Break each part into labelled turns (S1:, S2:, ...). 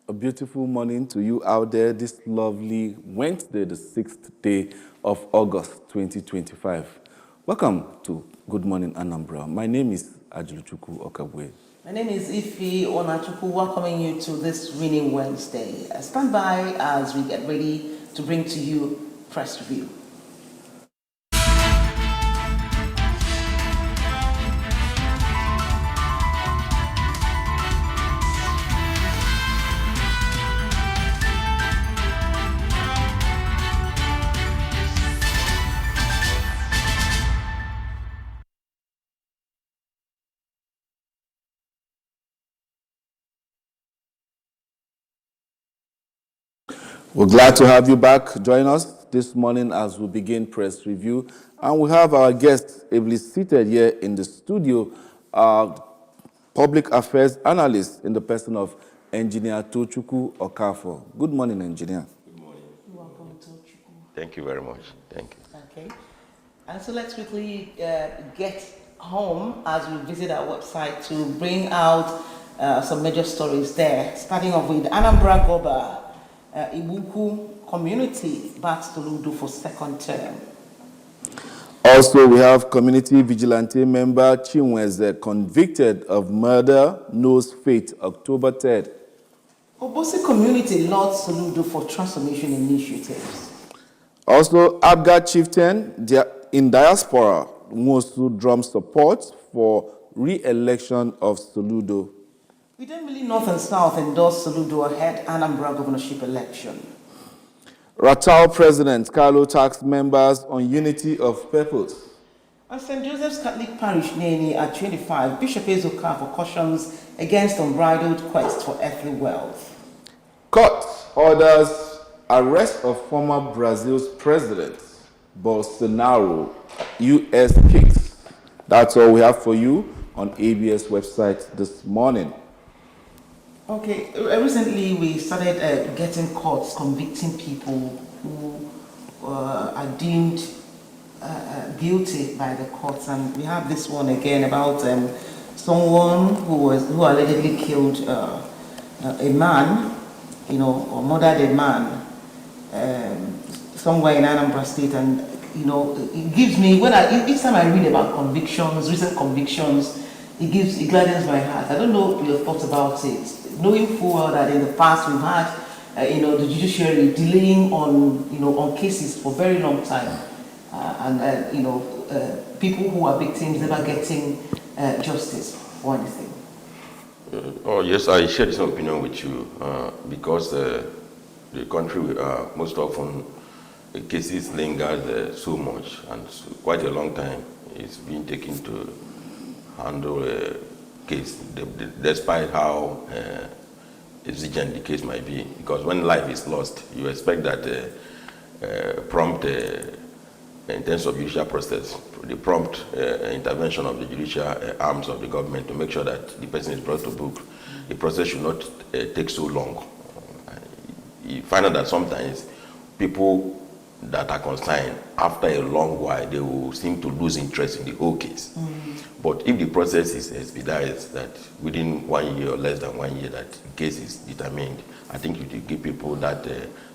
S1: A beautiful morning to you out there this lovely Wednesday, the 6th day of August 2025. Welcome to Good Morning Anambra. My name is Ajuluchuku Okabwe.
S2: My name is Ifi Onachuku, welcoming you to this winning Wednesday. Stand by as we get ready to bring to you Press Review.
S1: We're glad to have you back. Join us this morning as we begin Press Review. And we have our guest ably seated here in the studio, public affairs analyst in the person of Engineer Tochukwu Okafor. Good morning, Engineer.
S3: Good morning.
S2: Welcome, Tochukwu.
S3: Thank you very much. Thank you.
S2: Okay. And so let's quickly get home as we visit our website to bring out some major stories there, starting off with Anambra Goba. Ibuku community backs Soludo for second term.
S1: Also, we have community vigilante member Chinweze convicted of murder, knows fate, October 3rd.
S2: Obosi community lauds Soludo for transformation initiatives.
S1: Also, Abga chieftain in diaspora wants to drum support for re-election of Soludo.
S2: Idemili North and South endorsed Soludo ahead Anambra governorship election.
S1: Ratau President Carlo tasked members on unity of purpose.
S2: And St. Joseph's Catholic Parish Nene at 25, Bishop Ezoka for cautions against unbridled quest for earthly wealth.
S1: Court orders arrest of former Brazil's president, Bolsonaro, U.S. kicks. That's all we have for you on ABS website this morning.
S2: Okay, recently we started getting courts convicting people who are deemed guilty by the courts, and we have this one again about someone who allegedly killed a man, or murdered a man somewhere in Anambra State, and it gives me each time I read about convictions, recent convictions, it gladdens my heart. I don't know your thoughts about it. Knowing full well that in the past we've had, the judiciary delaying on cases for a very long time, people who are victims never getting justice or anything.
S3: Yes, I share this opinion with you because the country most often cases lingered so much and quite a long time it's been taken to handle a case, despite how exigent the case might be. Because when life is lost, you expect that prompt, in terms of judicial process, the prompt intervention of the judicial arms of the government to make sure that the person is brought to book. The process should not take so long. You find out that sometimes people that are consigned, after a long while, they will seem to lose interest in the whole case. But if the process is expedited, that within 1 year or less than 1 year that the case is determined, I think you should give people that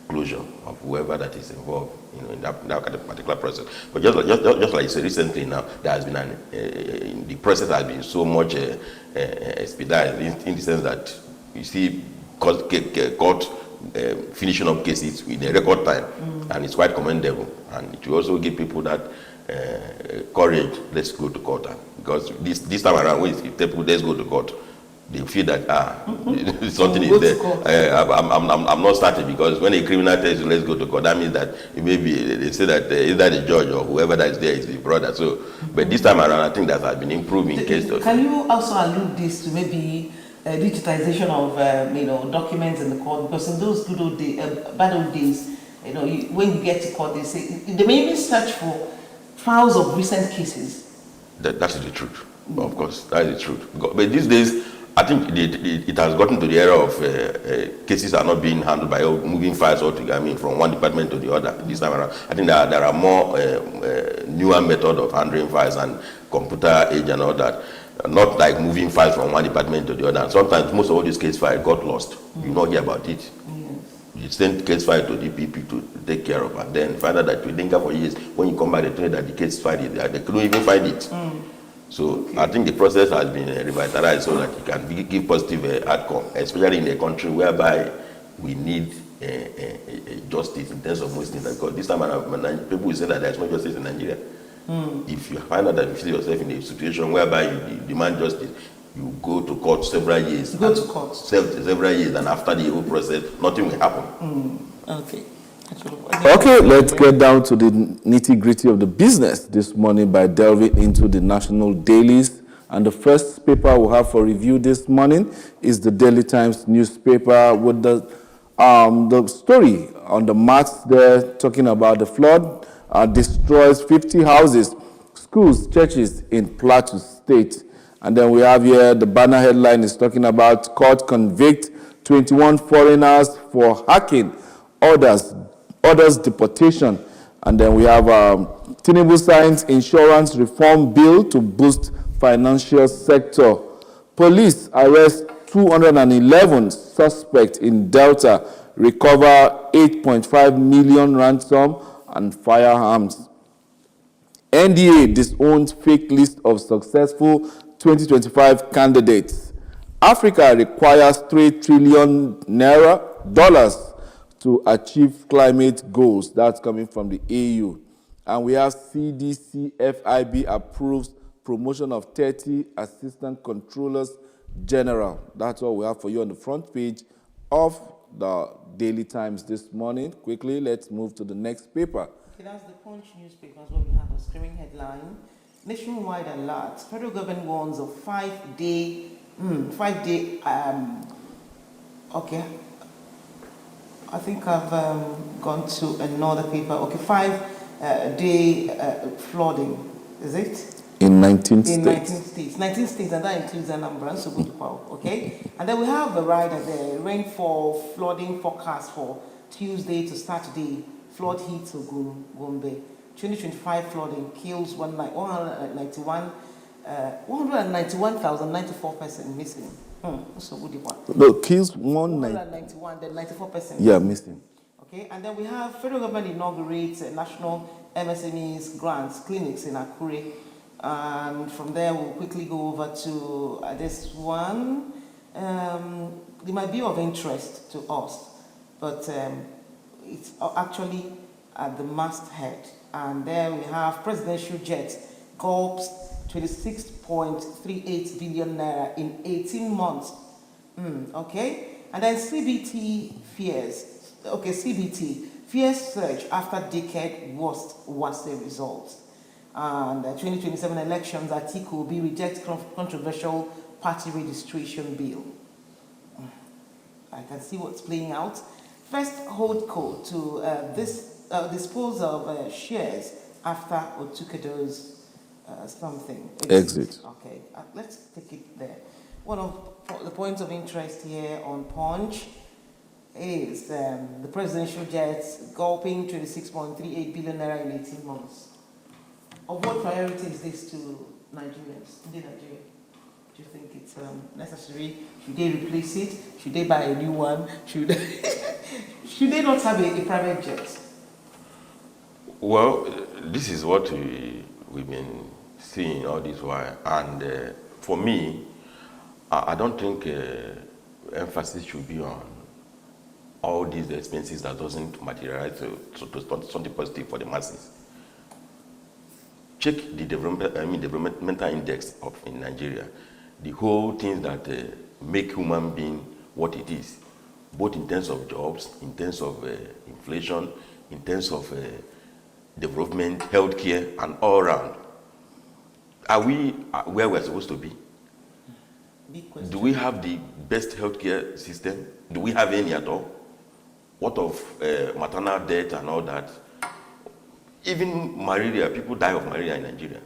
S3: closure of whoever that is involved, in that particular process. But just like you said recently now, there has been the process has been so much expedited in the sense that you see court finishing up cases in a record time, and it's quite commendable. And it will also give people that courage. Let's go to court, because this time around, when if people let's go to court, they feel that something is there. I'm not starting, because when a criminal tells you let's go to court, that means that maybe they say that either the judge or whoever that is there is the brother. So, but this time around, I think that has been improving.
S2: Can you also allude this to maybe digitization of documents in the court? Because in those good old days, bad old days, when you get to court, they say they may even search for files of recent cases.
S3: That's the truth. Of course, that is the truth. But these days, I think it has gotten to the era of cases are not being handled by moving files altogether. I mean, from one department to the other. This time around, I think there are more newer method of handling files and computer age and all that. Not like moving files from one department to the other. And sometimes most of all these case files got lost. You not hear about it. You send case file to DPP to take care of, and then find out that you linger for years. When you come back, they tell you that the case file is there. They couldn't even find it. So I think the process has been revitalized so that you can give positive outcome, especially in a country whereby we need justice in terms of most things. Because this time around, people will say that there's no justice in Nigeria. If you find out that you see yourself in a situation whereby you demand justice, you go to court several years.
S2: Go to court.
S3: Several years, and after the whole process, nothing will happen.
S2: Okay.
S1: Okay, let's get down to the nitty-gritty of the business this morning by delving into the national dailies. And the first paper we'll have for review this morning is the Daily Times newspaper with the story on the mats there talking about the flood destroys 50 houses, schools, churches in Plateau State. And then we have here the banner headline is talking about court convict 21 foreigners for hacking, orders deportation. And then we have Tinubu signs insurance reform bill to boost financial sector. Police arrest 211 suspects in Delta, recover 8.5 million ransom and firearms. NDA disowns fake list of successful 2025 candidates. Africa requires $3 trillion to achieve climate goals. That's coming from the AU. And we have CDC FIB approves promotion of 30 assistant controllers general. That's all we have for you on the front page of the Daily Times this morning. Quickly, let's move to the next paper.
S2: Okay, that's the Punch newspaper. That's what we have a screaming headline. Nationwide alert. Federal government warns of 5-day, okay. I think I've gone to another paper. Okay, 5-day flooding, is it?
S1: In 19 states.
S2: In 19 states. 19 states, and that includes Anambra and Sokoto, okay? And then we have the rider there, rainfall, flooding forecast for Tuesday to Saturday, flood hits Gombe. 2025 flooding kills 191,094 persons missing. So good one.
S1: No, kills 191,
S2: then 94 persons.
S1: Yeah, missing.
S2: Okay, and then we have federal government inaugurates national MSMEs grants clinics in Akure. And from there, we'll quickly go over to this one. It might be of interest to us, but it's actually at the masthead. And there we have presidential jet gulps 26.38 billion naira in 18 months. Okay, and then CBT fears. Okay, CBT fears surge after decade worst results. And the 2027 elections, Atiku will reject controversial party registration bill. I can see what's playing out. First holdco to dispose of shares after Otukedo's something.
S1: Exit.
S2: Okay, let's take it there. One of the points of interest here on Punch is the presidential jets gulping 26.38 billion naira in 18 months. Of what priority is this to Nigerians? Do you think it's necessary? Should they replace it? Should they buy a new one? Should they not have a private jet?
S3: Well, this is what we've been seeing all this while. And for me, I don't think emphasis should be on all these expenses that doesn't materialize to something positive for the masses. Check the developmental index in Nigeria. The whole things that make human being what it is, both in terms of jobs, in terms of inflation, in terms of development, healthcare, and all around. Are we where we're supposed to be? Do we have the best healthcare system? Do we have any at all? What of maternal death and all that? Even malaria, people die of malaria in Nigeria.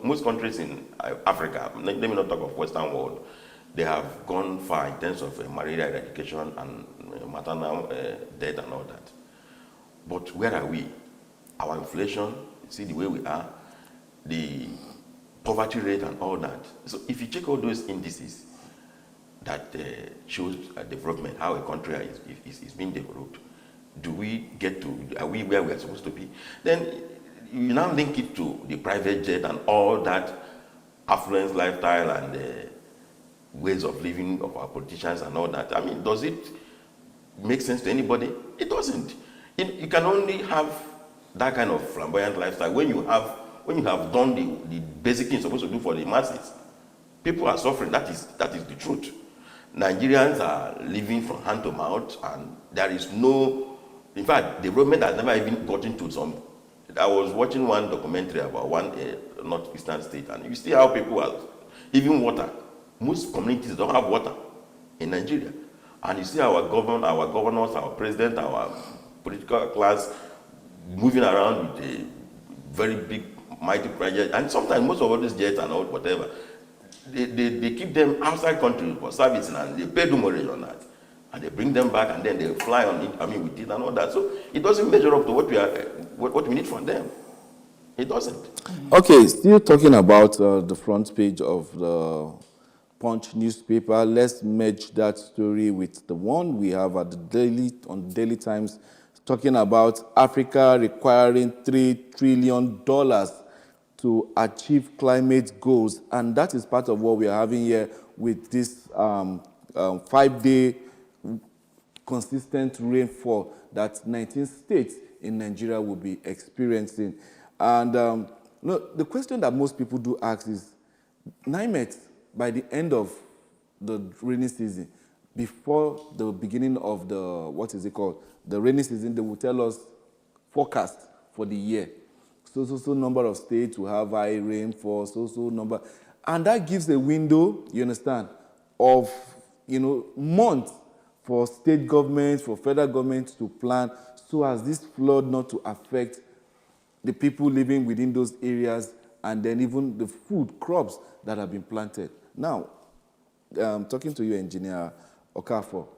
S3: Most countries in Africa, let me not talk of Western world, they have gone far in terms of malaria eradication and maternal death and all that. But where are we? Our inflation, see the way we are, the poverty rate and all that. So if you check all those indices that shows development, how a country is being developed, are we where we are supposed to be? Then you now link it to the private jet and all that affluence lifestyle and ways of living of our politicians and all that. I mean, does it make sense to anybody? It doesn't. You can only have that kind of flamboyant lifestyle when you have done the basic things you're supposed to do for the masses. People are suffering. That is the truth. Nigerians are living from hand to mouth, and there is no. In fact, development has never even gotten to some. I was watching one documentary about one northeastern state, and you see how people are, even water. Most communities don't have water in Nigeria, and you see our governors, our president, our political class moving around with a very big, mighty project, and sometimes most of all these jets and all whatever, they keep them outside country for servicing, and they pay demurrage on that, and they bring them back, and then they fly on it. I mean, with it and all that. So it doesn't measure up to what we need from them. It doesn't.
S1: Okay, still talking about the front page of the Punch newspaper. Let's merge that story with the one we have at on the Daily Times, talking about Africa requiring $3 trillion to achieve climate goals. And that is part of what we are having here with this 5-day consistent rainfall that 19 states in Nigeria will be experiencing. And the question that most people do ask is, NIMET, by the end of the rainy season, before the beginning of the rainy season, they will tell us forecast for the year. So number of states will have high rainfall, so number. And that gives a window, you understand, of, months for state governments, for federal governments to plan so as this flood not to affect the people living within those areas, and then even the food crops that have been planted. Now, talking to you, Engineer Okafor,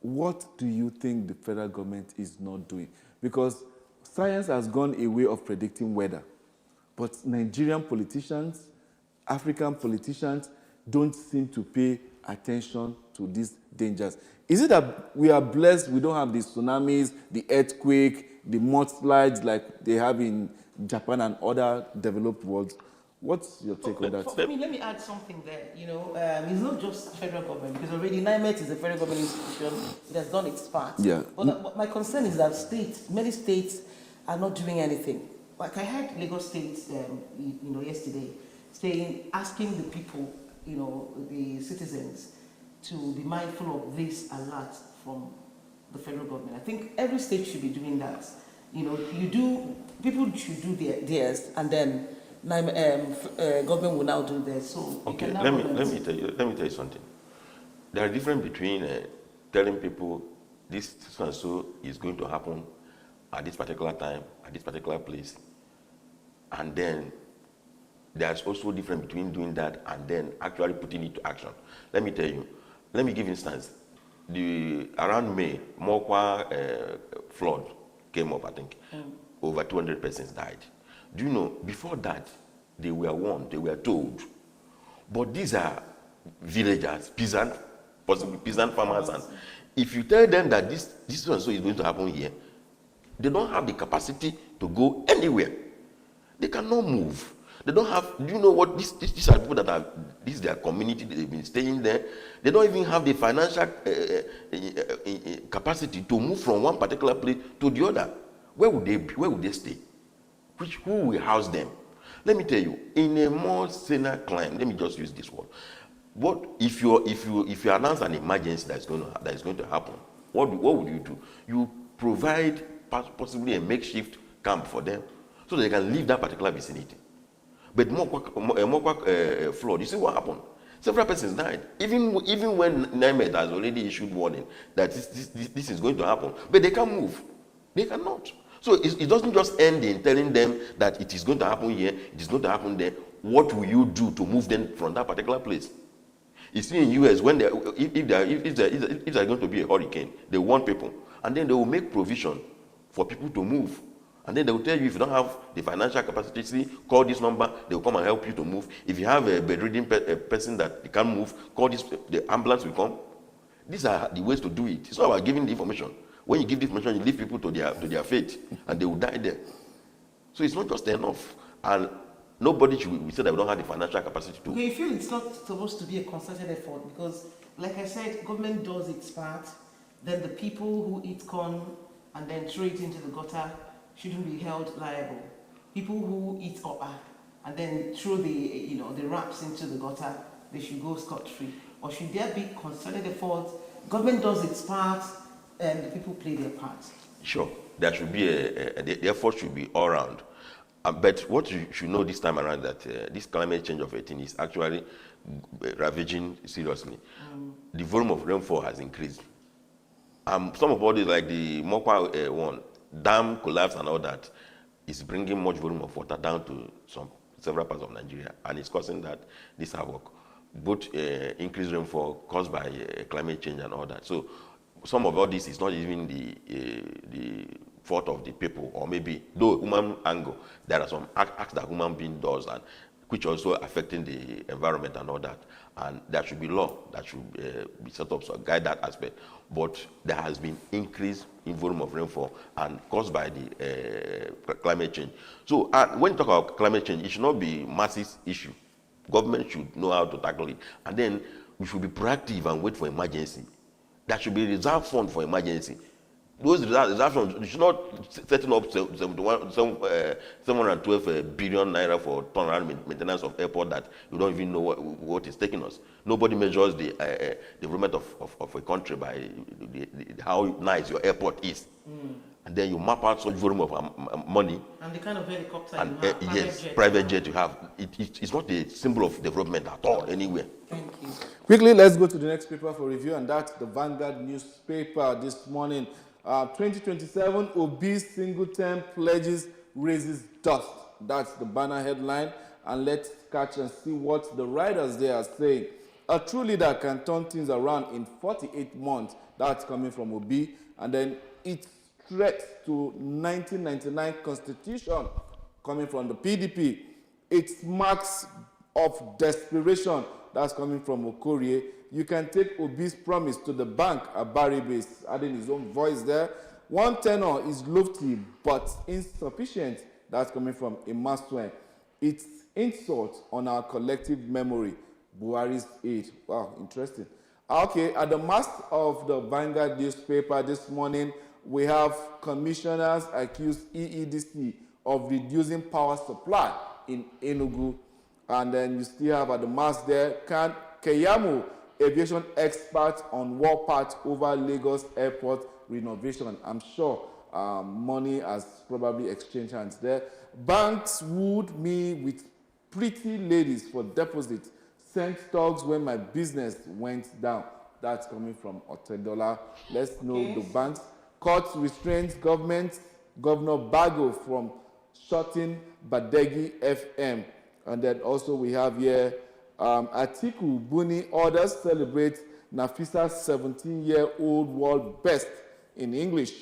S1: what do you think the federal government is not doing? Because science has gone a way of predicting weather, but Nigerian politicians, African politicians don't seem to pay attention to these dangers. Is it that we are blessed, we don't have the tsunamis, the earthquake, the mudslides like they have in Japan and other developed worlds? What's your take on that?
S2: For me, let me add something there. It's not just federal government, because already NIMET is a federal government institution. It has done its part.
S1: Yeah.
S2: But my concern is that many states are not doing anything. Like I heard Lagos State, yesterday, asking the people, the citizens, to be mindful of this alert from the federal government. I think every state should be doing that. People should do theirs, and then government will now do theirs. So
S3: okay, let me tell you something. There are difference between telling people this and so is going to happen at this particular time, at this particular place, and then there's also difference between doing that and then actually putting it to action. Let me tell you. Let me give instance. Around May, Mokwa flood came up, I think. Over 200 persons died. Do you know, before that, they were warned, they were told. But these are villagers, possibly peasant farmers. And if you tell them that this and so is going to happen here, they don't have the capacity to go anywhere. They cannot move. They don't have, do you know what, these are people this is their community, they've been staying there. They don't even have the financial capacity to move from one particular place to the other. Where would they stay? Who will house them? Let me tell you, in a more saner climate, let me just use this word. What if you announce an emergency that is going to happen? What would you do? You provide possibly a makeshift camp for them so they can leave that particular vicinity. But Mokwa flood, you see what happened? Several persons died. Even when NIMET has already issued warning that this is going to happen, but they can't move. They cannot. So it doesn't just end in telling them that it is going to happen here, it is going to happen there. What will you do to move them from that particular place? You see in US, when if there's going to be a hurricane, they warn people, and then they will make provision for people to move. And then they will tell you if you don't have the financial capacity, see, call this number, they will come and help you to move. If you have a bedridden person that you can't move, call this, the ambulance will come. These are the ways to do it. It's not about giving the information. When you give the information, you leave people to their fate, and they will die there. So it's not just enough. And nobody should say that we don't have the financial capacity to.
S2: Okay, you feel it's not supposed to be a concerted effort because, like I said, government does its part. Then the people who eat corn and then throw it into the gutter shouldn't be held liable. People who eat opa and then throw the wraps into the gutter, they should go scot-free. Or should there be concerted effort? Government does its part and the people play their part.
S3: Sure, there should be the effort should be all round. But what you should know this time around that this climate change of 18 is actually ravaging seriously. The volume of rainfall has increased. Some of all these, like the Mokwa one, dam collapse and all that, is bringing much volume of water down to several parts of Nigeria, and it's causing this havoc. Both increased rainfall caused by climate change and all that. So some of all this is not even the fault of the people, or maybe though human angle, there are some acts that human being does, and which also affecting the environment and all that. And there should be law that should be set up to guide that aspect. But there has been increase in volume of rainfall and caused by the climate change. So when you talk about climate change, it should not be massive issue. Government should know how to tackle it. And then we should be proactive and wait for emergency. There should be a reserve fund for emergency. Those reserve funds, you should not setting up 712 billion naira for turnaround maintenance of airport that you don't even know what is taking us. Nobody measures the development of a country by how nice your airport is. And then you map out such volume of money.
S2: And the kind of helicopter
S3: and,
S2: you have,
S3: yes, private jet you have. It's not a symbol of development at all, anywhere.
S2: Thank you.
S1: Quickly, let's go to the next paper for review, and that's the Vanguard newspaper this morning. 2027 Obi single-term pledges raises dust. That's the banner headline. And let's catch and see what the writers there are saying. A true leader can turn things around in 48 months. That's coming from Obi. And then it's threat to 1999 constitution coming from the PDP. It's marks of desperation. That's coming from Okorie. You can take Obi's promise to the bank at Barry Base, adding his own voice there. One tenor is lofty but insufficient. That's coming from Imasuen. It's insult on our collective memory. Buhari's aid. Wow, interesting. Okay, at the mast of the Vanguard newspaper this morning, we have commissioners accuse EEDC of reducing power supply in Enugu. And then you still have at the mast there, Keyamu, aviation expert on war part over Lagos airport renovation. I'm sure money has probably exchanged hands there. Banks wooed me with pretty ladies for deposit. Sent thugs when my business went down. That's coming from Otedola. Let's know the banks. Court restrains Governor Bago from shutting Badegi FM. And then also we have here Atiku Buni orders celebrate Nafisa's 17-year-old world best in English.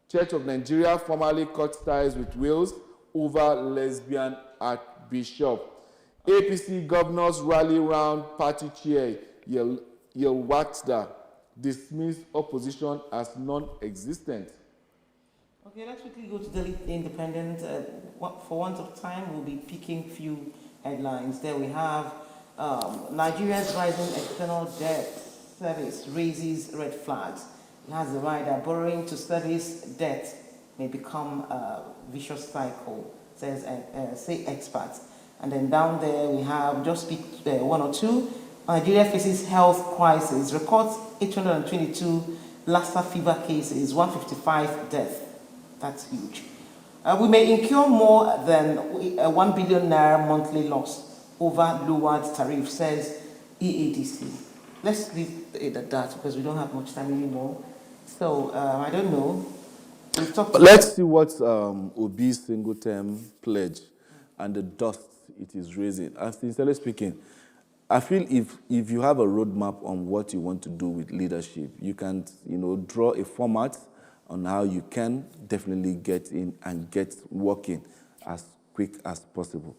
S1: Church of Nigeria formally cut ties with Wales over lesbian archbishop. APC governors rally round party chair Yelwatda dismissed opposition as non-existent.
S2: Okay, let's quickly go to the Independent. For want of time, we'll be picking few headlines. There we have Nigeria's rising external debt service raises red flags. It has the rider borrowing to service debt may become a vicious cycle, say experts. And then down there we have, just pick one or two. Nigeria faces health crisis, records 822 Lassa fever cases, 155 deaths. That's huge. We may incur more than 1 billion naira monthly loss over lowered tariff, says EADC. Let's leave it at that because we don't have much time anymore. So I don't know.
S1: Let's see what Obi's single-term pledge and the dust it is raising. And sincerely speaking, I feel if you have a roadmap on what you want to do with leadership, you can draw a format on how you can definitely get in and get working as quick as possible.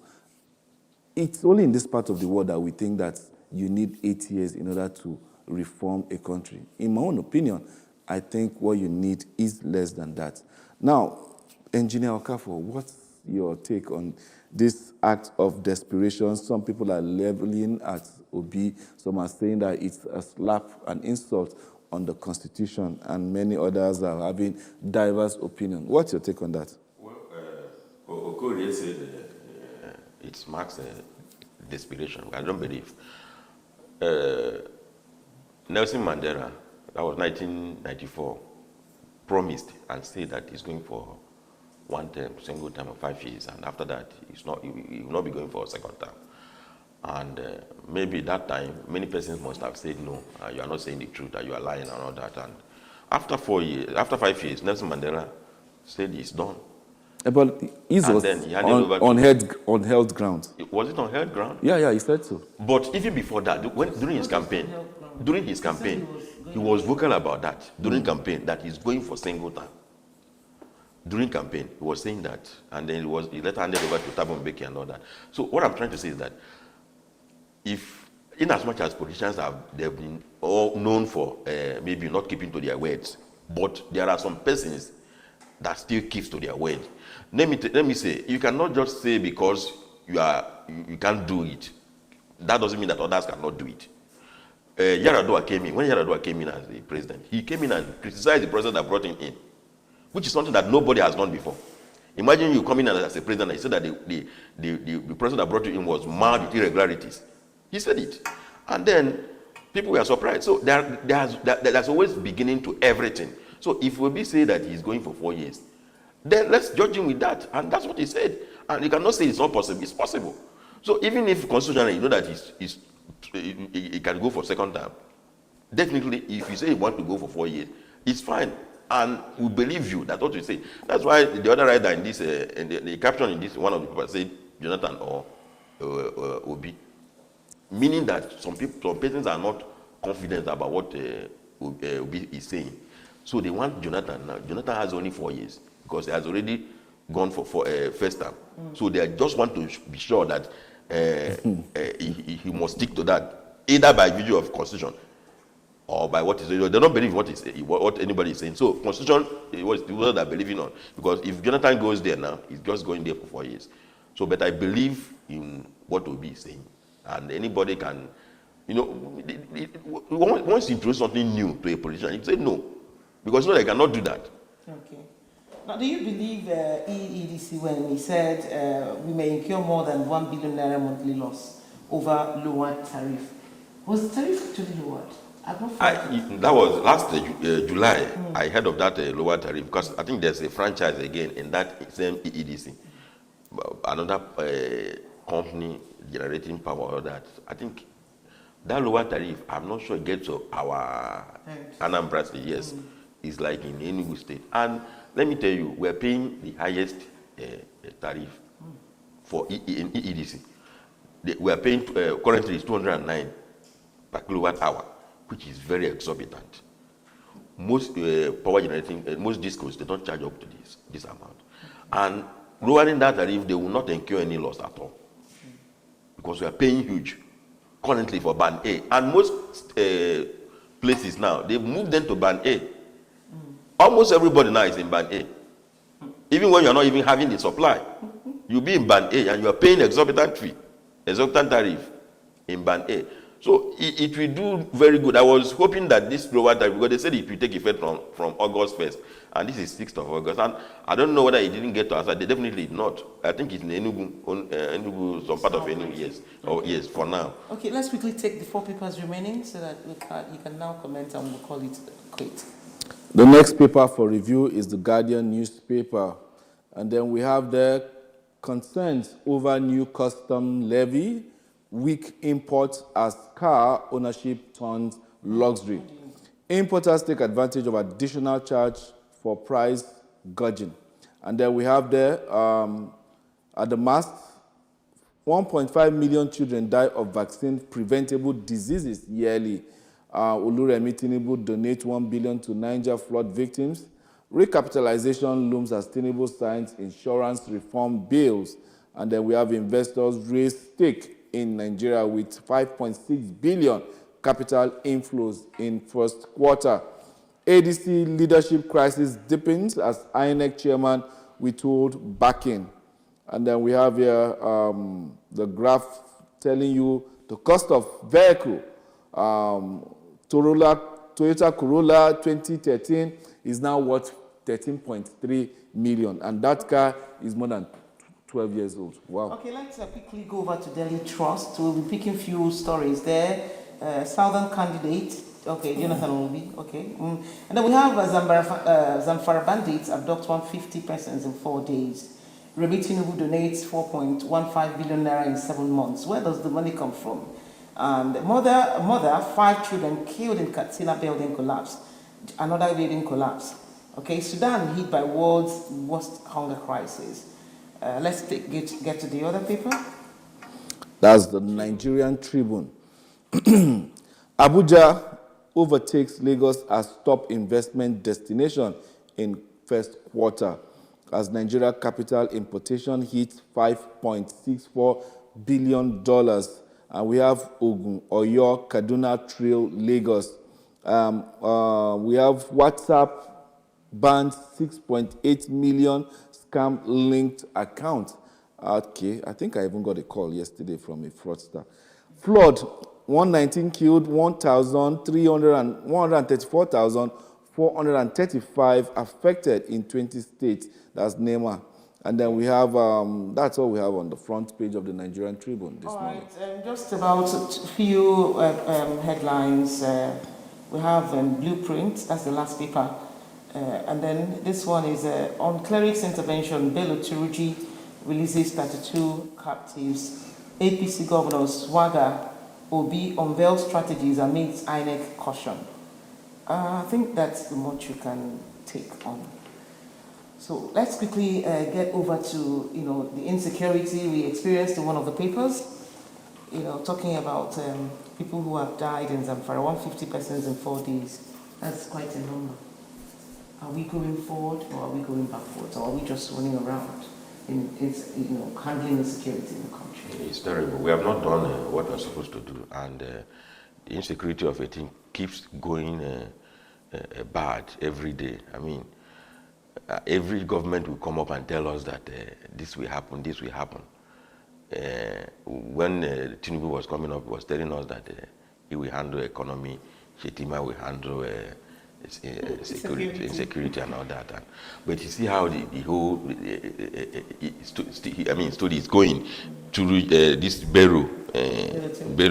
S1: It's only in this part of the world that we think that you need 8 years in order to reform a country. In my own opinion, I think what you need is less than that. Now, Engineer Okafo, what's your take on this act of desperation? Some people are leveling at Obi, some are saying that it's a slap, an insult on the Constitution, and many others are having diverse opinions. What's your take on that?
S3: Well, Okorie said it marks desperation. I don't believe. Nelson Mandela, that was 1994, promised and said that he's going for one term, single term of 5 years, and after that, he will not be going for a second term. And maybe that time, many persons must have said, no, you are not saying the truth, that you are lying and all that. And after 5 years, Nelson Mandela said he's done.
S1: But he's on held ground.
S3: Was it on held ground?
S1: Yeah, he said so.
S3: But even before that, during his campaign, he was vocal about that during campaign, that he's going for single term. During campaign, he was saying that, and then he later handed over to Thabo Mbeki and all that. So what I'm trying to say is that if, in as much as politicians they've been all known for maybe not keeping to their words, but there are some persons that still keeps to their word. Let me say, you cannot just say because you can't do it. That doesn't mean that others cannot do it. Yar'Adua came in. When Yar'Adua came in as the president, he came in and criticized the president that brought him in, which is something that nobody has done before. Imagine you coming in as a president and he said that the president that brought you in was marred with irregularities. He said it. And then people were surprised. So there's always beginning to everything. So if Obi say that he's going for 4 years, then let's judge him with that. And that's what he said. And you cannot say it's not possible. It's possible. So even if constitutionally you know that he can go for second term, definitely if you say you want to go for 4 years, it's fine. And we believe you. That's what you say. That's why the other writer in this, in the caption in this, one of the people said Jonathan or Obi, meaning that some persons are not confident about what Obi is saying. So they want Jonathan now. Jonathan has only 4 years because he has already gone for first term. So they just want to be sure that he must stick to that, either by virtue of constitution or by what is. They don't believe what anybody is saying. So constitution is what they're believing on. Because if Jonathan goes there now, he's just going there for 4 years. So, but I believe in what Obi is saying, and anybody can, once you introduce something new to a politician, you say no. Because they cannot do that.
S2: Okay. Now, do you believe EEDC when he said we may incur more than 1 billion naira monthly loss over lower tariff? Was the tariff actually lowered?
S3: That was last July. I heard of that lower tariff because I think there's a franchise again in that same EEDC. Another company generating power. That I think that lower tariff, I'm not sure it gets to our Anambra State. Yes. Is like in Enugu State. And let me tell you, we're paying the highest tariff for in EEDC. We are paying, currently it's 209 per kilowatt hour, which is very exorbitant. Most power generating, most discos, they don't charge up to this amount. And lowering that tariff, they will not incur any loss at all. Because we are paying huge currently for band A. And most places now, they've moved them to band A. Almost everybody now is in band A. Even when you're not even having the supply, you'll be in band A and you're paying exorbitant tariff in band A. So it will do very good. I was hoping that this lower tariff, because they said it will take effect from August 1st, and this is 6th of August. And I don't know whether it didn't get to us. They definitely did not. I think it's in Enugu, some part of Enugu, yes. Oh, yes, for now.
S2: Okay, let's quickly take the 4 papers remaining so that you can now comment and we'll call it quit.
S1: The next paper for review is the Guardian newspaper. And then we have the concerns over new custom levy, weak imports as car ownership turns luxury. Importers take advantage of additional charge for price gouging. And then we have there, at the mast, 1.5 million children die of vaccine-preventable diseases yearly. Oluremi Tinubu donate 1 billion to Niger flood victims. Recapitalization looms as Tinubu signs insurance reform bills. And then we have investors raise stake in Nigeria with 5.6 billion capital inflows in first quarter. ADC leadership crisis deepens as INEC chairman withhold backing. And then we have here the graph telling you the cost of vehicle. Toyota Corolla 2013 is now worth 13.3 million, and that car is more than 12 years old. Wow.
S2: Okay, let's quickly go over to Delhi Trust. We'll be picking few stories there. Southern candidate, okay, Jonathan Obi, okay. And then we have Zamfara bandits abduct 150 persons in 4 days. Remi Tinubu donates 4.15 billion naira in 7 months. Where does the money come from? And mother, 5 children killed in Katsina building collapse. Another building collapse. Okay, Sudan hit by world's worst hunger crisis. Let's get to the other paper.
S1: That's the Nigerian Tribune. Abuja overtakes Lagos as top investment destination in first quarter, as Nigeria capital importation hits $5.64 billion. And we have Ogun, Oyo, Kaduna Trail, Lagos. We have WhatsApp banned 6.8 million scam-linked accounts. Okay, I think I even got a call yesterday from a fraudster. Flood, 119 killed, 134,435 affected in 20 states. That's NEMA. And then we have, that's all we have on the front page of the Nigerian Tribune this morning.
S2: All right, just about a few headlines. We have Blueprint, that's the last paper. And then this one is on clerics intervention, Bello Turuji releases 32 captives. APC Governor Swagger Obi unveils strategies amidst INEC caution. I think that's the much you can take on. So let's quickly get over to the insecurity we experienced in one of the papers. Talking about people who have died in Zamfara, 150 persons in 4 days. That's quite a number. Are we going forward or are we going backwards, or are we just running around in handling the security in the country?
S3: It's terrible. We have not done what we're supposed to do, and the insecurity of a thing keeps going bad every day. I mean, every government will come up and tell us that this will happen, this will happen. When Tinubu was coming up, he was telling us that he will handle economy, Shetima will handle insecurity and all that. But you see how the whole story is going to this Bello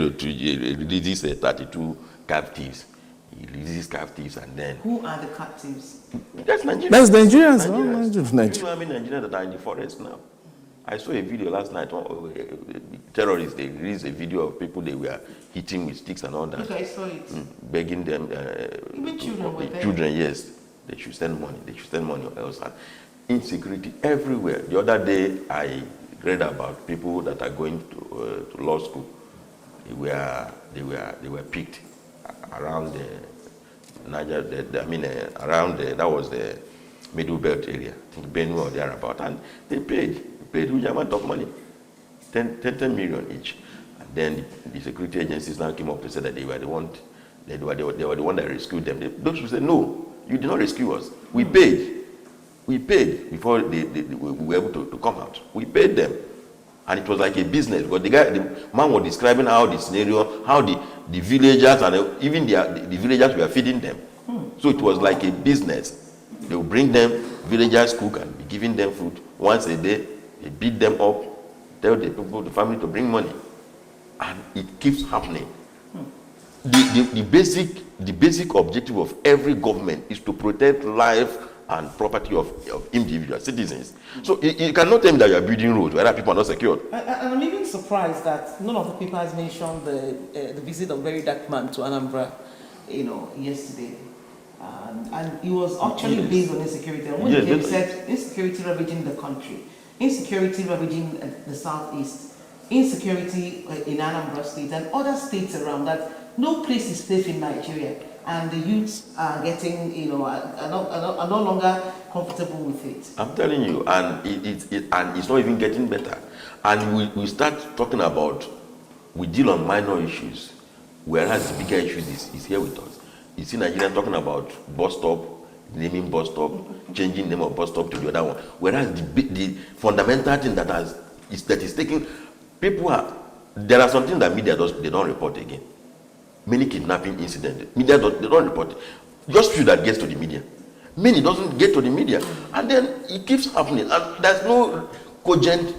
S3: to release 32 captives. He releases captives, and then
S2: who are the captives?
S3: That's Nigerians.
S1: That's Nigerians.
S3: You know how many Nigerians that are in the forest now? I saw a video last night. Terrorists, they released a video of people they were hitting with sticks and all that.
S2: Okay, I saw it.
S3: Begging them.
S2: Even children were there.
S3: Children, yes. They should send money. They should send money or else. Insecurity everywhere. The other day, I read about people that are going to law school. They were picked around the Niger. Around that was the Middle Belt area, I think Benue or thereabout, and they paid huge amount of money, 10 million each. And then the security agencies now came up to say that they were the one that rescued them. Those who said, no, you did not rescue us. We paid before they were able to come out. We paid them. And it was like a business, because the man was describing how the scenario, how the villagers and even the villagers were feeding them. So it was like a business. They would bring them, villagers cook and be giving them food once a day. They beat them up, tell the people, the family to bring money. And it keeps happening. The basic objective of every government is to protect life and property of individual citizens. So you cannot tell me that you are building roads where people are not secured.
S2: And I'm even surprised that none of the people has mentioned the visit of very dark man to Anambra, yesterday. And it was actually based on insecurity. And when they said insecurity ravaging the country, insecurity ravaging the southeast, insecurity in Anambra State and other states around that, no place is safe in Nigeria. and the youths are getting, are no longer comfortable with it.
S3: I'm telling you, and and it's not even getting better. And we start talking about, we deal on minor issues, whereas the bigger issues is here with us. You see Nigerians talking about bus stop, naming bus stop, changing name of bus stop to the other one. Whereas the fundamental thing that is taking people are, there are some things that media they don't report again. Many kidnapping incidents, media they don't report it. Just few that gets to the media. Many doesn't get to the media, and then it keeps happening, and there's no cogent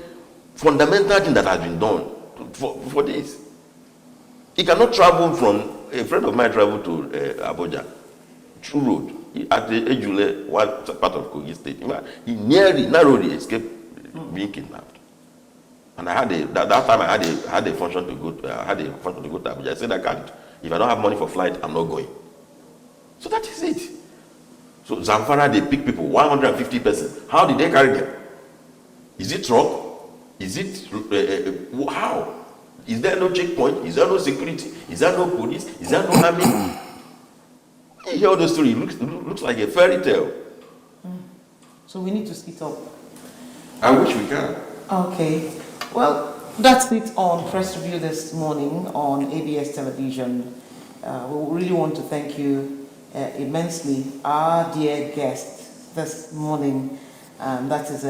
S3: fundamental thing that has been done for this. He cannot travel from, a friend of mine traveled to Abuja through road. At the Ejule, one part of Kogi State, he narrowly escaped being kidnapped. And I had that time I had a function to go to Abuja. I said I can't. If I don't have money for flight, I'm not going. So that is it. So Zamfara, they pick people, 150 persons. How did they carry them? Is it truck? Is it how? Is there no checkpoint? Is there no security? Is there no police? Is there no army? You hear all the story. It looks like a fairy tale.
S2: So we need to speed up.
S3: I wish we can.
S2: Okay. Well, that's it on Press Review this morning on ABS Television. We really want to thank you immensely, our dear guest this morning. That is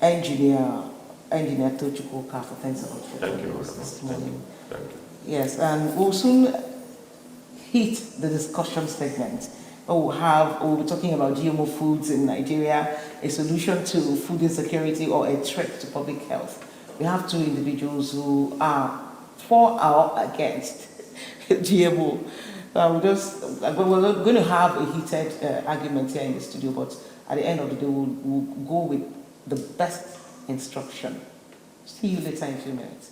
S2: Engineer Tochukwu Okafor. Thanks a lot for joining us this morning.
S3: Thank you.
S2: Yes, and we'll soon hit the discussion segment. We'll be talking about GMO foods in Nigeria, a solution to food insecurity or a threat to public health. We have two individuals who are for or against GMO. We're going to have a heated argument here in the studio, but at the end of the day, we'll go with the best instruction. See you later in a few minutes.